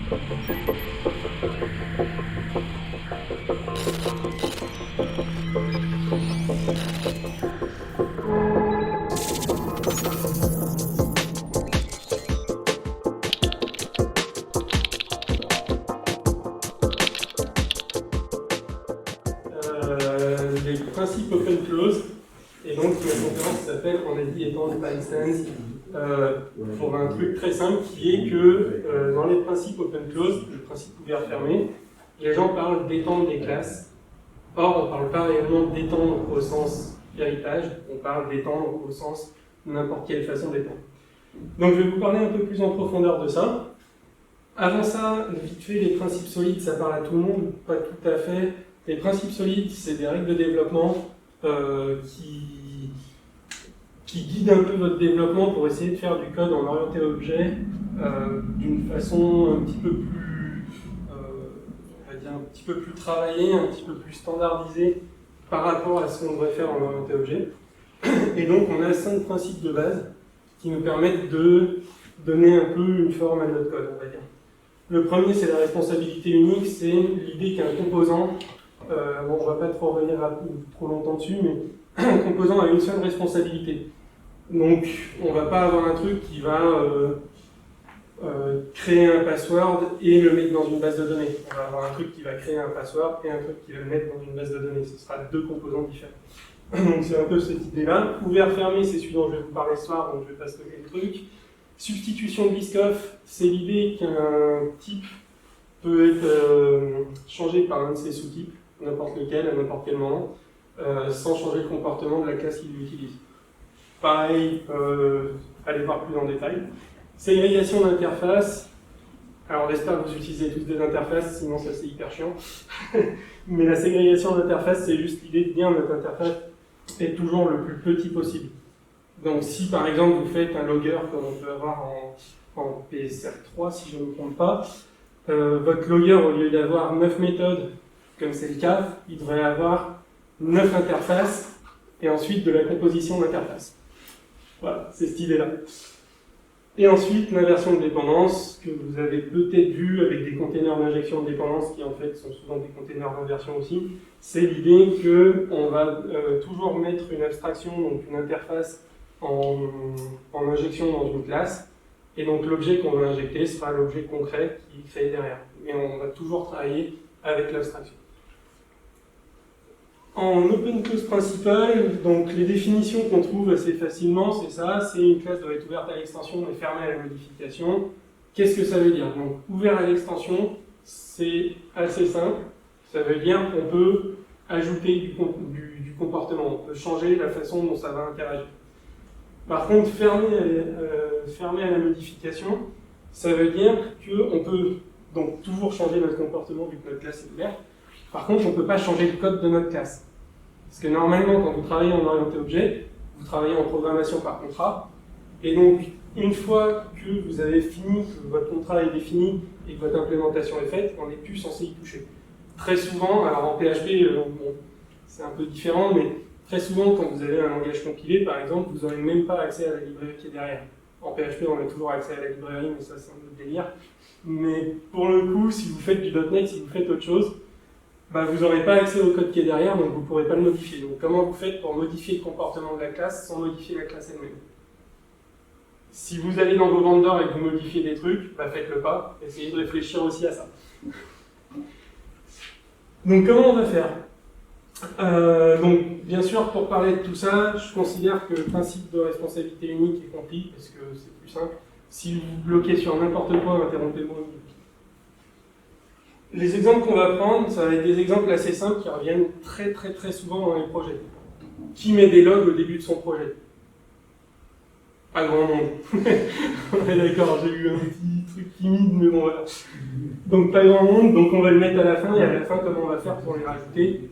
Les principes open close, et donc la conférence s'appelle, on a dit, étendre instance, pour un truc très simple qui est que dans les principes open close, le principe ouvert fermé, les gens parlent d'étendre des classes. Or, on ne parle pas réellement d'étendre au sens héritage, on parle d'étendre au sens n'importe quelle façon d'étendre. Donc je vais vous parler un peu plus en profondeur de ça. Avant ça, vite fait, les principes solides, ça parle à tout le monde, pas tout à fait. Les principes solides, c'est des règles de développement qui guident un peu votre développement pour essayer de faire du code en orienté objet d'une façon un petit peu plus, on va dire un petit peu plus travaillée, un petit peu plus standardisée par rapport à ce qu'on devrait faire en orienté objet. Et donc on a 5 principes de base qui nous permettent de donner un peu une forme à notre code, on va dire. Le premier, c'est la responsabilité unique, c'est l'idée qu'un composant, bon, on ne va pas trop revenir trop longtemps dessus, mais un composant a une seule responsabilité. Donc, on ne va pas avoir un truc qui va créer un password et le mettre dans une base de données. On va avoir un truc qui va créer un password et un truc qui va le mettre dans une base de données. Ce sera 2 composants différents. Donc, c'est un peu cette idée-là. Ouvert-fermé, c'est celui dont je vais vous parler ce soir, donc je ne vais pas stocker le truc. Substitution de Biscoff, c'est l'idée qu'un type peut être changé par un de ses sous-types, n'importe lequel, à n'importe quel moment, sans changer le comportement de la classe qu'il utilise. Pareil, allez voir plus en détail. Ségrégation d'interface. Alors j'espère que vous utilisez tous des interfaces, sinon ça c'est hyper chiant. Mais la ségrégation d'interface, c'est juste l'idée de dire que notre interface est toujours le plus petit possible. Donc si par exemple vous faites un logger comme on peut avoir en PSR3 si je ne me trompe pas, votre logger au lieu d'avoir 9 méthodes comme c'est le cas, il devrait avoir 9 interfaces et ensuite de la composition d'interfaces. Voilà, c'est cette idée-là. Et ensuite l'inversion de dépendance que vous avez peut-être vu avec des containers d'injection de dépendance qui en fait sont souvent des containers d'inversion aussi. C'est l'idée qu'on va toujours mettre une abstraction, donc une interface en injection dans une classe, et donc l'objet qu'on va injecter sera l'objet concret qui est créé derrière. Mais on va toujours travailler avec l'abstraction. En Open Close Principle, donc les définitions qu'on trouve assez facilement, c'est ça, c'est une classe doit être ouverte à l'extension et fermée à la modification. Qu'est-ce que ça veut dire? Donc ouvert à l'extension, c'est assez simple, ça veut dire qu'on peut ajouter du comportement, on peut changer la façon dont ça va interagir. Par contre, fermé à la modification, ça veut dire qu'on peut donc toujours changer notre comportement vu que notre classe est ouverte. Par contre, on ne peut pas changer le code de notre classe. Parce que normalement, quand vous travaillez en orienté objet, vous travaillez en programmation par contrat. Et donc, une fois que vous avez fini, que votre contrat est défini et que votre implémentation est faite, on n'est plus censé y toucher. Très souvent, alors en PHP, bon, c'est un peu différent, mais très souvent, quand vous avez un langage compilé, par exemple, vous n'aurez même pas accès à la librairie qui est derrière. En PHP, on a toujours accès à la librairie, mais ça, c'est un autre délire. Mais pour le coup, si vous faites du .NET, si vous faites autre chose, bah, vous n'aurez pas accès au code qui est derrière, donc vous ne pourrez pas le modifier. Donc comment vous faites pour modifier le comportement de la classe sans modifier la classe elle-même? Si vous allez dans vos vendors et que vous modifiez des trucs, bah, faites-le pas. Essayez de réfléchir aussi à ça. Donc comment on va faire? Donc bien sûr, pour parler de tout ça, je considère que le principe de responsabilité unique est compris, parce que c'est plus simple. Si vous bloquez sur n'importe quoi, interrompez-moi. Les exemples qu'on va prendre, ça va être des exemples assez simples qui reviennent très souvent dans les projets. Qui met des logs au début de son projet? Pas grand monde. On est d'accord, j'ai eu un petit truc timide, mais bon voilà. Donc pas grand monde, donc on va le mettre à la fin, et à la fin, comment on va faire pour les rajouter?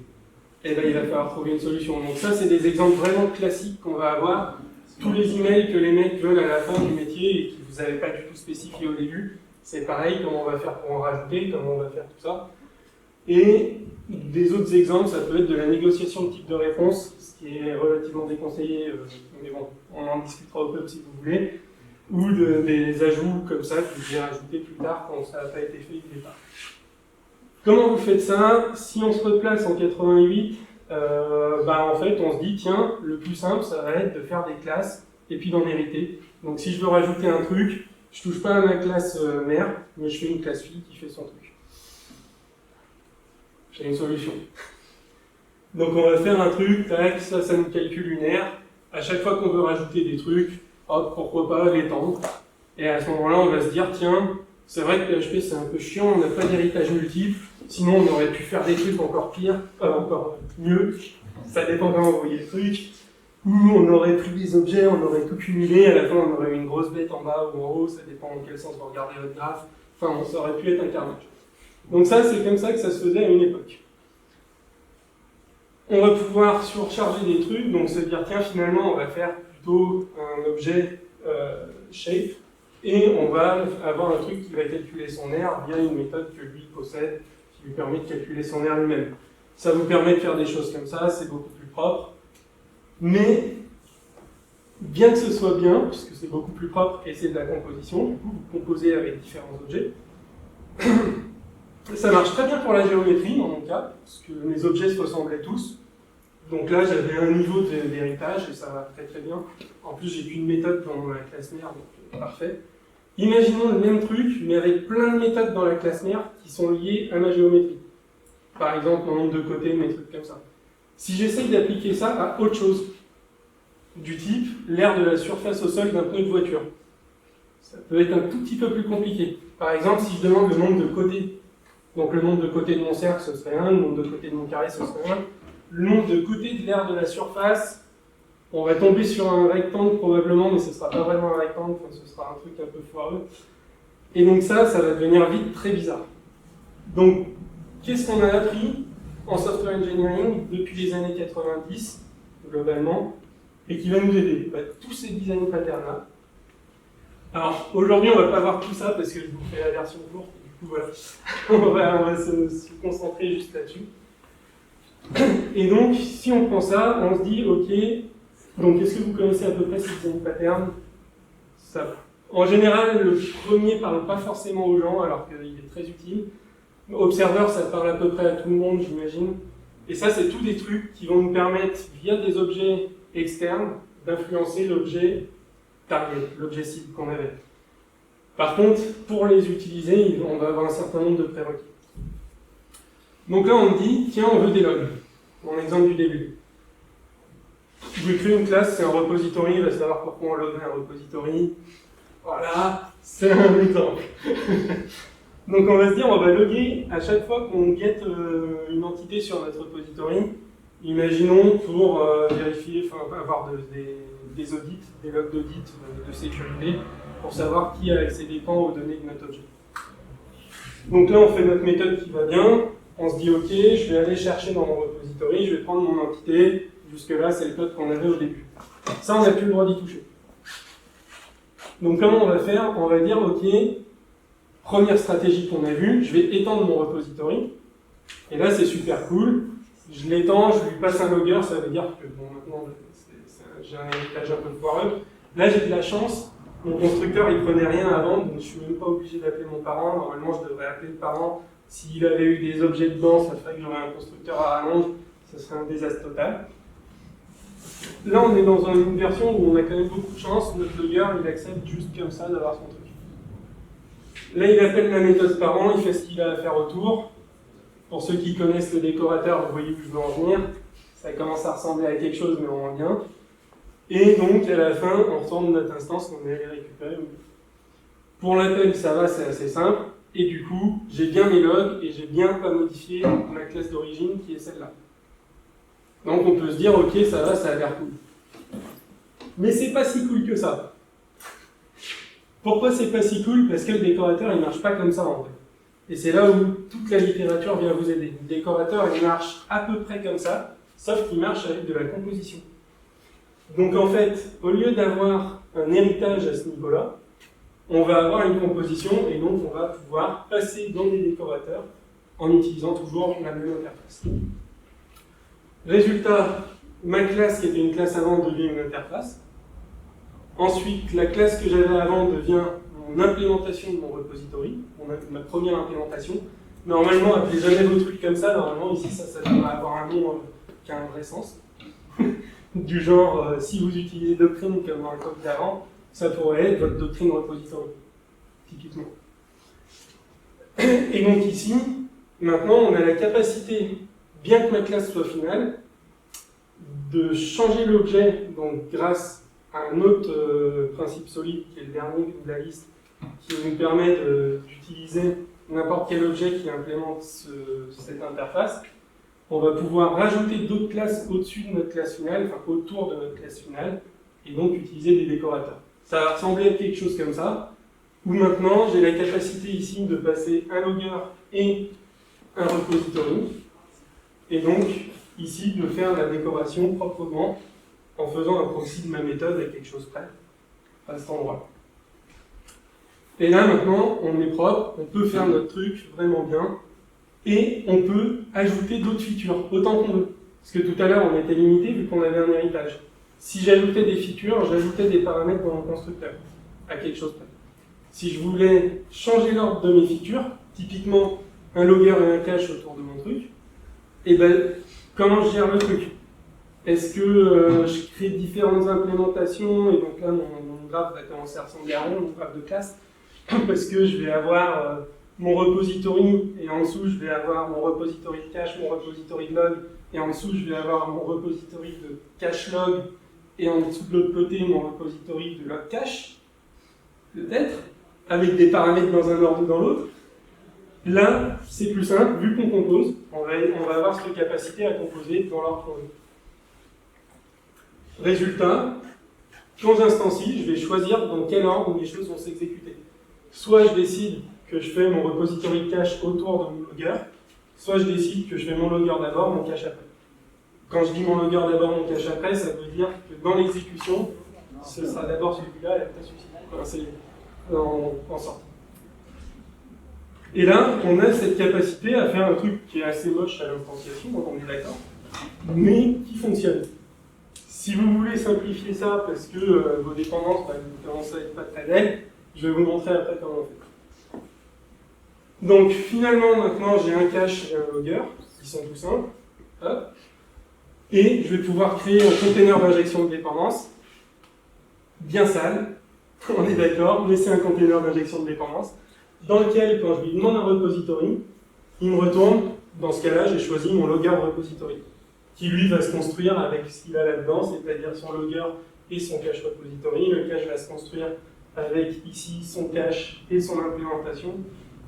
Et bien il va falloir trouver une solution. Donc ça, c'est des exemples vraiment classiques qu'on va avoir. Tous les emails que les mecs veulent à la fin du métier et qui vous n'avez pas du tout spécifié au début, c'est pareil, comment on va faire pour en rajouter, comment on va faire tout ça. Et des autres exemples, ça peut être de la négociation de type de réponse, ce qui est relativement déconseillé, mais bon, on en discutera au peu si vous voulez. ou des ajouts comme ça que je vais rajouter plus tard quand ça n'a pas été fait au départ. Comment vous faites ça? Si on se replace en 88, en fait on se dit tiens, le plus simple ça va être de faire des classes et puis d'en hériter. Donc si je veux rajouter un truc, je touche pas à ma classe mère, mais je fais une classe fille qui fait son truc. J'ai une solution. Donc on va faire un truc, tac, ça nous calcule une aire. À chaque fois qu'on veut rajouter des trucs, hop, pourquoi pas l'étendre. Et à ce moment-là, on va se dire, tiens, c'est vrai que PHP c'est un peu chiant, on n'a pas d'héritage multiple, sinon on aurait pu faire des trucs encore pire, encore mieux, ça dépend comment vous voyez le truc, ou on aurait pris des objets, on aurait tout cumulé, à la fin on aurait eu une grosse bête en bas ou en haut, ça dépend dans quel sens vous regardez votre graphe, enfin ça aurait pu être un carnage. Donc ça, c'est comme ça que ça se faisait à une époque. On va pouvoir surcharger des trucs, donc se dire, tiens, finalement, on va faire plutôt un objet shape, et on va avoir un truc qui va calculer son aire via une méthode que lui possède, qui lui permet de calculer son aire lui-même. Ça vous permet de faire des choses comme ça, c'est beaucoup plus propre, mais bien que ce soit bien, puisque c'est beaucoup plus propre et c'est de la composition, du coup, vous composez avec différents objets. Ça marche très bien pour la géométrie, dans mon cas, parce que mes objets se ressemblaient tous. Donc là, j'avais un niveau d'héritage, et ça va très très bien. En plus, j'ai qu'une méthode dans ma classe mère, donc parfait. Imaginons le même truc, mais avec plein de méthodes dans la classe mère qui sont liées à ma géométrie. Par exemple, mon nombre de côtés, mes trucs comme ça. Si j'essaye d'appliquer ça à autre chose, du type l'aire de la surface au sol d'un pneu de voiture, ça peut être un tout petit peu plus compliqué. Par exemple, si je demande le nombre de côtés, donc le nombre de côtés de mon cercle, ce serait 1, le nombre de côtés de mon carré, ce serait 1. Le nombre de côtés de l'aire de la surface, on va tomber sur un rectangle probablement, mais ce ne sera pas vraiment un rectangle, enfin, ce sera un truc un peu foireux. Et donc ça va devenir vite très bizarre. Donc, qu'est-ce qu'on a appris en software engineering depuis les années 90, globalement, et qui va nous aider? Tous ces design patterns-là. Alors, aujourd'hui, on ne va pas voir tout ça parce que je vous fais la version courte. Du coup, voilà, on va se concentrer juste là-dessus. Et donc, si on prend ça, on se dit, ok, donc est-ce que vous connaissez à peu près ces design patterns? Ça. En général, le premier ne parle pas forcément aux gens, alors qu'il est très utile. Observer, ça parle à peu près à tout le monde, j'imagine. Et ça, c'est tous des trucs qui vont nous permettre, via des objets externes, d'influencer l'objet target, l'objet cible qu'on avait. Par contre, pour les utiliser, on va avoir un certain nombre de prérequis. Donc là, on me dit, tiens, on veut des logs. Mon exemple du début. Je vais créer une classe, c'est un repository, il va savoir pourquoi on loguerait un repository. Voilà, c'est un exemple. Donc on va se dire, on va loguer à chaque fois qu'on get une entité sur notre repository. Imaginons pour vérifier, enfin avoir des audits, des logs d'audit de sécurité, pour savoir qui a accédé quand aux données de notre objet. Donc là, on fait notre méthode qui va bien. On se dit, ok, je vais aller chercher dans mon repository, je vais prendre mon entité. Jusque-là, c'est le code qu'on avait au début. Ça, on n'a plus le droit d'y toucher. Donc comment on va faire? On va dire, ok, première stratégie qu'on a vue, je vais étendre mon repository. Et là, c'est super cool. Je l'étends, je lui passe un logger, ça veut dire que bon, maintenant, j'ai un héritage un peu foireux. Là, j'ai de la chance. Mon constructeur, il prenait rien avant, donc je suis même pas obligé d'appeler mon parent. Normalement, je devrais appeler le parent. S'il avait eu des objets dedans, ça ferait que j'aurais un constructeur à rallonge. Ce serait un désastre total. Là, on est dans une version où on a quand même beaucoup de chance. Notre logger, il accepte juste comme ça d'avoir son truc. Là, il appelle la méthode parent, il fait ce qu'il a à faire autour. Pour ceux qui connaissent le décorateur, vous voyez où je veux en venir. Ça commence à ressembler à quelque chose, mais en moins bien. Et donc, à la fin, on retourne notre instance qu'on allait récupérer. Pour l'appel, ça va, c'est assez simple. Et du coup, j'ai bien mes logs et j'ai bien pas modifié ma classe d'origine qui est celle-là. Donc on peut se dire, ok, ça va, ça a l'air cool. Mais c'est pas si cool que ça. Pourquoi c'est pas si cool? Parce que le décorateur, il marche pas comme ça en fait. Et c'est là où toute la littérature vient vous aider. Le décorateur, il marche à peu près comme ça, sauf qu'il marche avec de la composition. Donc en fait, au lieu d'avoir un héritage à ce niveau-là, on va avoir une composition et donc on va pouvoir passer dans des décorateurs en utilisant toujours la même interface. Résultat, ma classe qui était une classe avant devient une interface. Ensuite, la classe que j'avais avant devient mon implémentation de mon repository, ma première implémentation. Normalement, appelez jamais vos trucs comme ça. Normalement, ici, ça devrait avoir un nom qui a un vrai sens. Du genre, si vous utilisez doctrine comme dans le code d'avant, ça pourrait être votre doctrine repository, typiquement. Et donc ici, maintenant, on a la capacité, bien que ma classe soit finale, de changer l'objet, donc grâce à un autre principe solide, qui est le dernier de la liste, qui nous permet d'utiliser n'importe quel objet qui implémente cette interface. On va pouvoir rajouter d'autres classes au-dessus de notre classe finale, enfin autour de notre classe finale, et donc utiliser des décorateurs. Ça va ressembler à quelque chose comme ça, où maintenant j'ai la capacité ici de passer un logger et un repository, et donc ici de faire la décoration proprement en faisant un proxy de ma méthode à quelque chose près, à cet endroit. Et là maintenant, on est propre, on peut faire notre truc vraiment bien, et on peut ajouter d'autres features, autant qu'on veut. Parce que tout à l'heure, on était limité vu qu'on avait un héritage. Si j'ajoutais des features, j'ajoutais des paramètres dans mon constructeur, à quelque chose près. Si je voulais changer l'ordre de mes features, typiquement un logger et un cache autour de mon truc, et ben, comment je gère le truc? Est-ce que je crée différentes implémentations, et donc là, mon graphe va commencer à ressembler à mon graphe de classe, parce que je vais avoir mon repository, et en dessous, je vais avoir mon repository de cache, mon repository de log, et en dessous, je vais avoir mon repository de cache log, et en dessous de l'autre côté, mon repository de log cache, peut-être, avec des paramètres dans un ordre ou dans l'autre. Là, c'est plus simple, vu qu'on compose, on va avoir cette capacité à composer dans l'ordre qu'on veut. Résultat, quand j'instancie, je vais choisir dans quel ordre les choses vont s'exécuter. Soit je décide que je fais mon repository de cache autour de mon logger, soit je décide que je fais mon logger d'abord, mon cache après. Quand je dis mon logger d'abord, mon cache après, ça veut dire que dans l'exécution, ce sera d'abord celui-là et après celui-ci. Enfin, c'est en sortie. Et là, on a cette capacité à faire un truc qui est assez moche à l'instanciation, donc on est d'accord, mais qui fonctionne. Si vous voulez simplifier ça parce que vos dépendances vous commencent à être pas très belles, je vais vous montrer après comment on fait. Donc finalement, maintenant, j'ai un cache et un logger, qui sont tout simples. Hop. Et je vais pouvoir créer un container d'injection de dépendance, bien sale, on est d'accord, mais c'est un container d'injection de dépendance, dans lequel, quand je lui demande un repository, il me retourne, dans ce cas-là, j'ai choisi mon logger repository, qui lui va se construire avec ce qu'il a là-dedans, c'est-à-dire son logger et son cache repository. Le cache va se construire avec ici son cache et son implémentation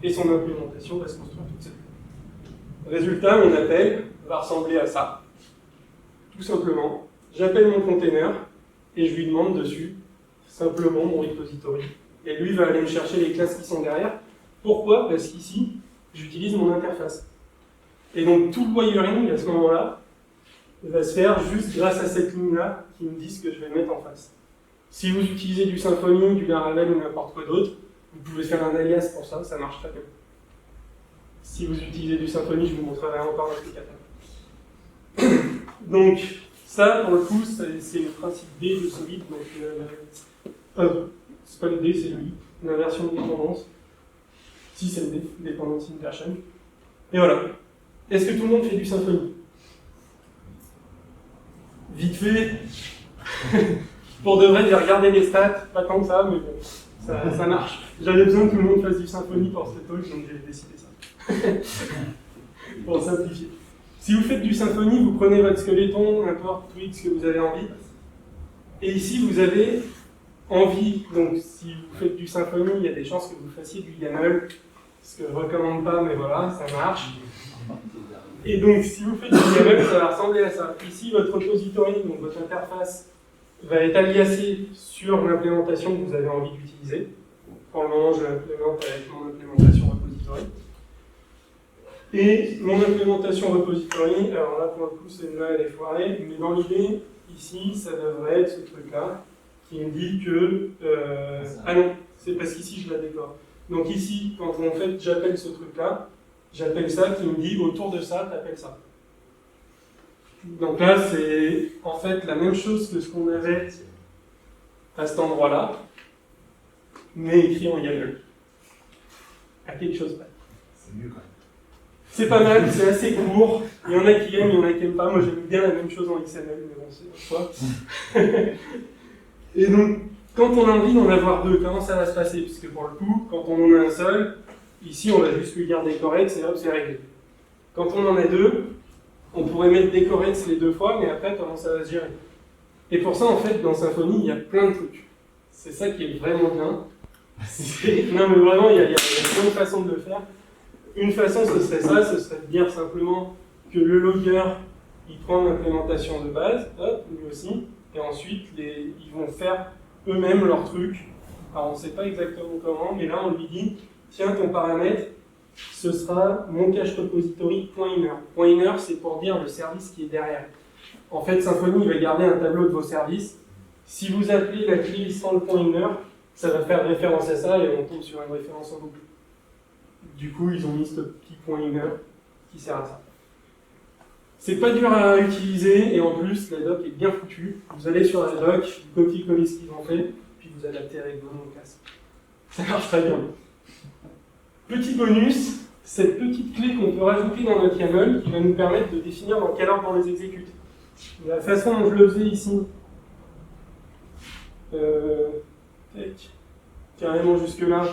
va se construire toute seule. Résultat, mon appel va ressembler à ça. Tout simplement, j'appelle mon container et je lui demande dessus simplement mon repository. Et lui va aller me chercher les classes qui sont derrière. Pourquoi? Parce qu'ici, j'utilise mon interface. Et donc tout le wiring à ce moment-là va se faire juste grâce à cette ligne-là qui me dit ce que je vais mettre en face. Si vous utilisez du Symfony, du Laravel ou n'importe quoi d'autre, vous pouvez faire un alias pour ça, ça marche très bien. Si vous utilisez du Symfony, je vous montrerai encore un truc après. Donc, ça, pour le coup, c'est le principe D de Solid. Donc, c'est pas le D, c'est le I, l'inversion de dépendance. Si c'est le D, dépendance inversion. Et voilà. Est-ce que tout le monde fait du Symfony? Vite fait. Pour de vrai, j'ai regardé les stats, pas tant que ça, mais bon, ça marche. J'avais besoin que tout le monde fasse du Symfony pour cette talk, donc j'ai décidé ça. Pour simplifier. Si vous faites du Symfony, vous prenez votre skeleton, n'importe Twix que vous avez envie. Et ici, vous avez envie, donc si vous faites du Symfony, il y a des chances que vous fassiez du YAML, ce que je ne recommande pas, mais voilà, ça marche. Et donc, si vous faites du YAML, ça va ressembler à ça. Ici, votre repository, donc votre interface, va être aliasée sur l'implémentation que vous avez envie d'utiliser. Pour le moment, je l'implémente avec mon implémentation repository. Et mon implémentation repository, alors là, pour le coup, celle-là, elle est foirée, mais dans l'idée, ici, ça devrait être ce truc-là, qui me dit que... ah non, c'est parce qu'ici, je la décore. Donc ici, quand en fait, j'appelle ce truc-là, j'appelle ça qui me dit autour de ça, t'appelles ça. Donc là, c'est en fait la même chose que ce qu'on avait à cet endroit-là, mais écrit en YAML. À quelque chose près. C'est mieux quand même. C'est pas mal, c'est assez court. Il y en a qui aiment, il y en a qui n'aiment pas. Moi j'aime bien la même chose en XML, mais bon, c'est autre fois. Et donc, quand on a envie d'en avoir deux, comment ça va se passer? Puisque pour le coup, quand on en a un seul, ici on va juste lui garder correct, et hop, c'est réglé. Quand on en a deux, on pourrait mettre des corrects les deux fois, mais après, comment ça va se gérer? Et pour ça, en fait, dans Symfony, il y a plein de trucs. C'est ça qui est vraiment bien. Non, mais vraiment, il y a plein de façons de le faire. Une façon, ce serait ça, ce serait de dire simplement que le logger, il prend l'implémentation de base, hop, lui aussi, et ensuite, ils vont faire eux-mêmes leur truc. Alors, on ne sait pas exactement comment, mais là, on lui dit, tiens, ton paramètre, ce sera mon cache repository .inner. .inner, c'est pour dire le service qui est derrière. En fait, Symfony va garder un tableau de vos services. Si vous appelez la clé sans le .inner, ça va faire référence à ça et on tombe sur une référence en boucle. Du coup, ils ont mis ce petit .inner qui sert à ça. C'est pas dur à utiliser et en plus, la doc est bien foutue. Vous allez sur la doc, vous copiez-collez ce qu'ils ont fait, puis vous adaptez avec vos noms de classe. Ça marche très bien. Petit bonus, cette petite clé qu'on peut rajouter dans notre YAML qui va nous permettre de définir dans quel ordre on les exécute. La façon dont je le faisais ici, carrément jusque-là,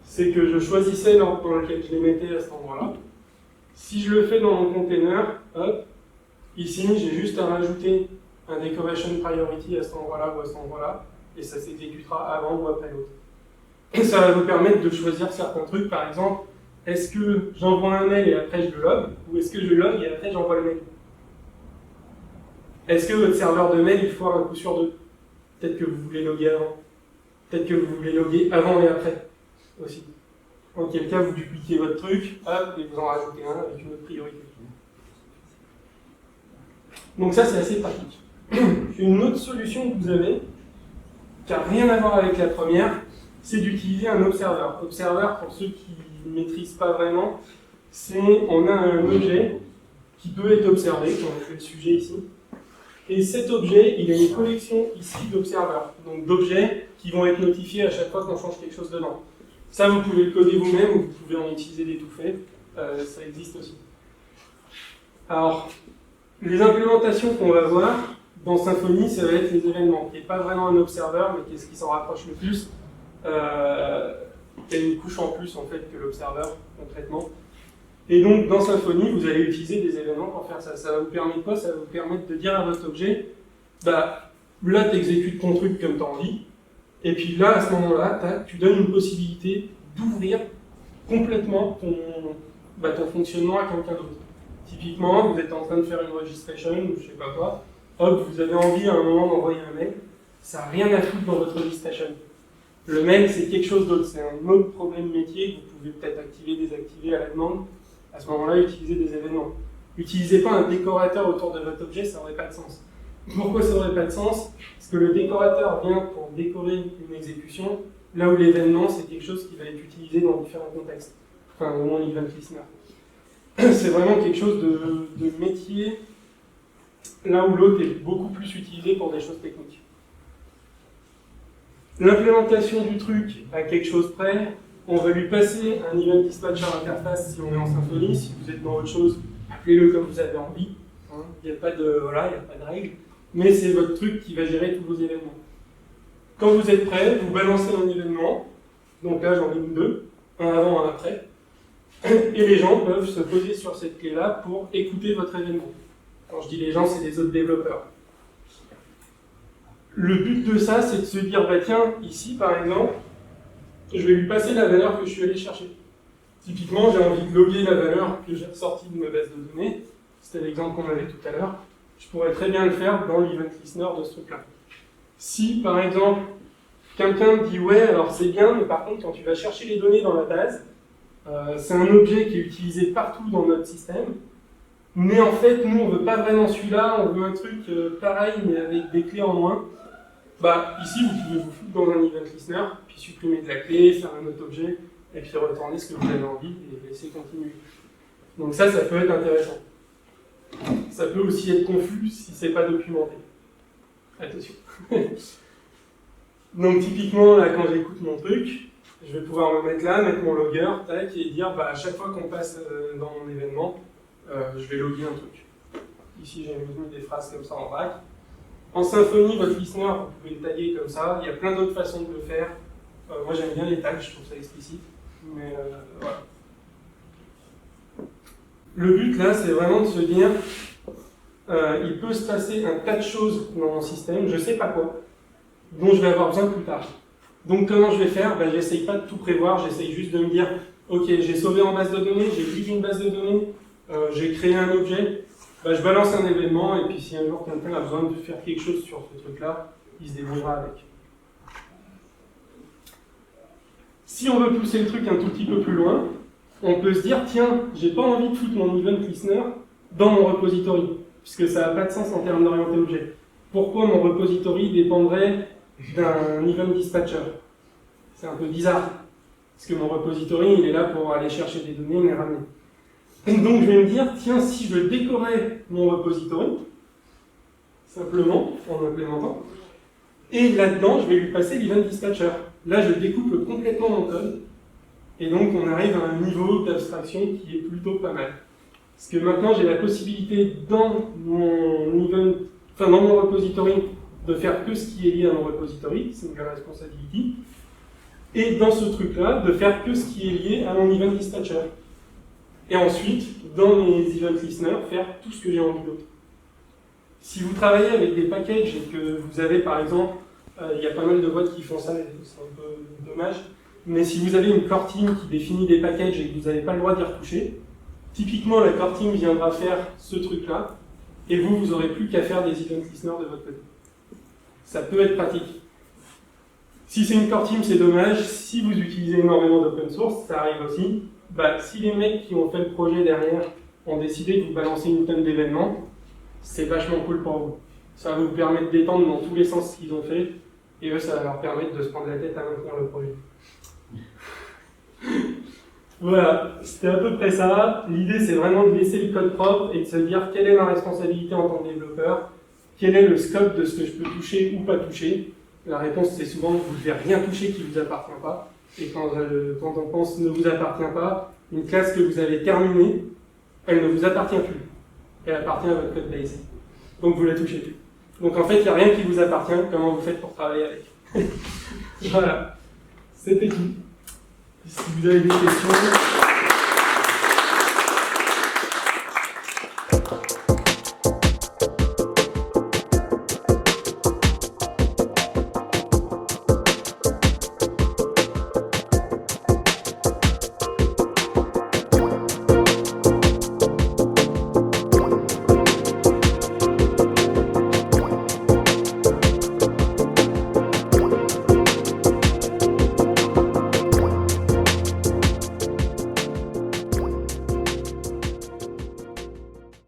c'est que je choisissais l'ordre dans lequel je les mettais à cet endroit-là. Si je le fais dans mon container, hop, ici j'ai juste à rajouter un decoration priority à cet endroit-là ou à cet endroit-là, et ça s'exécutera avant ou après l'autre. Ça va vous permettre de choisir certains trucs, par exemple, est-ce que j'envoie un mail et après je le log, ou est-ce que je log et après j'envoie le mail? Est-ce que votre serveur de mail, il faut un coup sur deux? Peut-être que vous voulez loguer avant. Peut-être que vous voulez loguer avant et après aussi. En quel cas, vous dupliquez votre truc, hop, et vous en rajoutez un avec une autre priorité. Donc ça, c'est assez pratique. Une autre solution que vous avez, qui n'a rien à voir avec la première, c'est d'utiliser un observer. Observer, pour ceux qui ne maîtrisent pas vraiment, c'est on a un objet qui peut être observé, comme on a fait le sujet ici. Et cet objet, il a une collection ici d'observeurs, donc d'objets qui vont être notifiés à chaque fois qu'on change quelque chose dedans. Ça, vous pouvez le coder vous-même ou vous pouvez en utiliser des tout faits, ça existe aussi. Alors, les implémentations qu'on va voir dans Symfony, ça va être les événements, qui n'est pas vraiment un observer, mais qui est ce qui s'en rapproche le plus. Il y a une couche en plus en fait que l'observer, concrètement. Et donc, dans Symfony, vous allez utiliser des événements pour faire ça. Ça va vous permettre quoi? Ça va vous permettre de dire à votre objet, bah, là, tu exécutes ton truc comme tu as envie, et puis là, à ce moment-là, tu donnes une possibilité d'ouvrir complètement ton fonctionnement à quelqu'un d'autre. Typiquement, vous êtes en train de faire une registration, ou je sais pas quoi, hop, vous avez envie à un moment d'envoyer un mail, ça n'a rien à foutre dans votre registration. Le mail, c'est quelque chose d'autre, c'est un autre problème métier que vous pouvez peut-être activer, désactiver à la demande. À ce moment-là, utilisez des événements. N'utilisez pas un décorateur autour de votre objet, ça n'aurait pas de sens. Pourquoi ça n'aurait pas de sens? Parce que le décorateur vient pour décorer une exécution, là où l'événement, c'est quelque chose qui va être utilisé dans différents contextes. Enfin, au moins l'event listener. C'est vraiment quelque chose de métier, là où l'autre est beaucoup plus utilisé pour des choses techniques. L'implémentation du truc à quelque chose près, on va lui passer un event dispatcher interface si on est en Symfony. Si vous êtes dans autre chose, appelez-le comme vous avez envie. Il n'y a pas de règle. Mais c'est votre truc qui va gérer tous vos événements. Quand vous êtes prêt, vous balancez un événement. Donc là, j'en ai mis deux, un avant, un après. Et les gens peuvent se poser sur cette clé-là pour écouter votre événement. Quand je dis les gens, c'est les autres développeurs. Le but de ça, c'est de se dire, bah tiens, ici par exemple, je vais lui passer la valeur que je suis allé chercher. Typiquement, j'ai envie de loguer la valeur que j'ai ressortie de ma base de données. C'était l'exemple qu'on avait tout à l'heure. Je pourrais très bien le faire dans l'event listener de ce truc-là. Si, par exemple, quelqu'un me dit, ouais, alors c'est bien, mais par contre, quand tu vas chercher les données dans la base, c'est un objet qui est utilisé partout dans notre système, mais en fait, nous, on veut pas vraiment celui-là, on veut un truc pareil, mais avec des clés en moins. Bah, ici, vous pouvez vous foutre dans un event listener, puis supprimer de la clé, faire un autre objet, et puis retourner ce que vous avez envie et laisser continuer. Donc ça peut être intéressant. Ça peut aussi être confus si c'est pas documenté. Attention. Donc typiquement, là, quand j'écoute mon truc, je vais pouvoir me mettre là, mettre mon logger, tac, et dire, bah, à chaque fois qu'on passe dans mon événement, je vais loguer un truc. Ici, j'ai mis des phrases comme ça en bac. En Symfony, votre listener, vous pouvez le taguer comme ça. Il y a plein d'autres façons de le faire. Moi, j'aime bien les tags, je trouve ça explicite. Mais voilà. Le but, là, c'est vraiment de se dire, il peut se passer un tas de choses dans mon système, je ne sais pas quoi, dont je vais avoir besoin plus tard. Donc, comment je vais faire? Ben, j'essaye pas de tout prévoir, j'essaye juste de me dire, ok, j'ai sauvé en base de données, j'ai pris une base de données, j'ai créé un objet, ben, je balance un événement, et puis si un jour quelqu'un a besoin de faire quelque chose sur ce truc-là, il se débrouillera avec. Si on veut pousser le truc un tout petit peu plus loin, on peut se dire, tiens, j'ai pas envie de foutre mon event listener dans mon repository, puisque ça n'a pas de sens en termes d'orienté objet. Pourquoi mon repository dépendrait d'un event dispatcher? C'est un peu bizarre, parce que mon repository, il est là pour aller chercher des données et les ramener. Et donc je vais me dire, tiens, si je décorais mon repository, simplement, en implémentant, et là-dedans, je vais lui passer l'event dispatcher. Là, je découpe complètement mon code, et donc on arrive à un niveau d'abstraction qui est plutôt pas mal. Parce que maintenant, j'ai la possibilité dans mon event, enfin dans mon repository, de faire que ce qui est lié à mon repository, c'est une responsibility, et dans ce truc-là, de faire que ce qui est lié à mon event dispatcher. Et ensuite, dans mes event listeners, faire tout ce que j'ai envie d'autre. Si vous travaillez avec des packages et que vous avez, par exemple, il y a pas mal de boîtes qui font ça, et c'est un peu dommage, mais si vous avez une core team qui définit des packages et que vous n'avez pas le droit d'y retoucher, typiquement la core team viendra faire ce truc-là, et vous n'aurez plus qu'à faire des event listeners de votre côté. Ça peut être pratique. Si c'est une core team, c'est dommage. Si vous utilisez énormément d'open source, ça arrive aussi. Bah, si les mecs qui ont fait le projet derrière ont décidé de vous balancer une tonne d'événements, c'est vachement cool pour vous. Ça va vous permettre d'étendre dans tous les sens ce qu'ils ont fait, et eux, ça va leur permettre de se prendre la tête à maintenir le projet. Voilà, c'était à peu près ça. L'idée, c'est vraiment de laisser le code propre et de se dire quelle est ma responsabilité en tant que développeur, quel est le scope de ce que je peux toucher ou pas toucher. La réponse, c'est souvent que vous ne devez rien toucher qui ne vous appartient pas. Et quand on pense ne vous appartient pas, une classe que vous avez terminée, elle ne vous appartient plus. Elle appartient à votre code base. Donc vous la touchez plus. Donc en fait, il n'y a rien qui vous appartient. Comment vous faites pour travailler avec? Voilà. C'était tout. Si vous avez des questions...